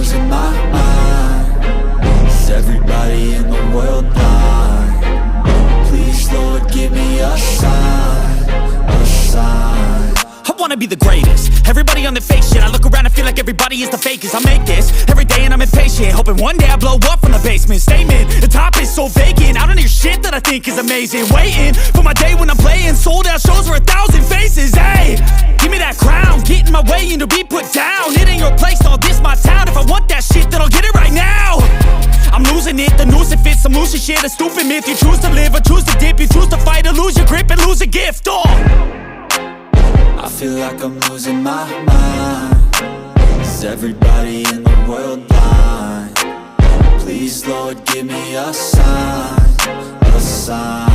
losing my mind. Is everybody in the world blind? Please, Lord, give me a sign, a sign. I wanna be the greatest. Everybody on the fake shit. I look around and feel like everybody is the fakest. I make this every day and I'm impatient, hoping one day I blow up from the basement. Statement, the top is so vacant. I don't hear shit that I think is amazing. Waiting for my day when I'm playing sold out shows for 1,000 faces. Hey, give me that crown, get in my way and to be put down. It ain't your place, all this my town. If I want that shit, then I'll get it right now. I'm losing it, the noose it fits. I'm losing shit, a stupid myth. You choose to live or choose to dip. You choose to fight or lose your grip and lose a gift. I feel like I'm losing my mind. Is everybody in the world blind? Please, Lord, give me a sign, a sign.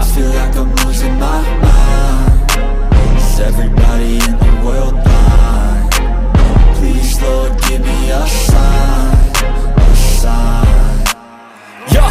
I feel like I'm losing my mind. Is everybody in the world blind? Please, Lord, give me a sign, a sign. Yeah.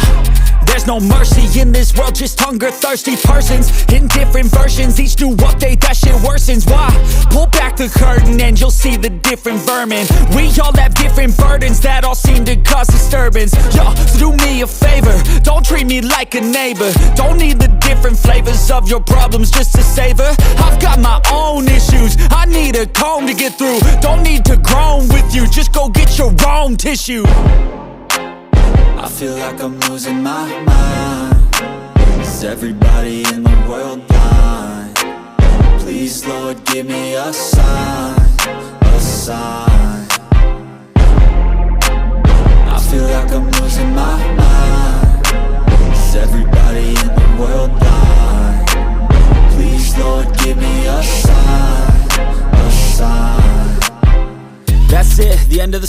There's no mercy in this world, just hunger-thirsty persons in different versions. Each new update, that shit worsens. Why? Pull back the curtain and you'll see the different vermin. We all have different burdens that all seem to cause disturbance. Yo, so do me a favor, don't treat me like a neighbor. Don't need the different flavors of your problems just to savor. I've got my own issues, I need a comb to get through. Don't need to groan with you, just go get your own tissue. I feel like I'm losing my mind. Is everybody in the world blind? Please, Lord, give me a sign, a sign. I feel like I'm losing my mind. Is everybody in the world blind? Please, Lord, give me a sign, a sign. That's it, the end of the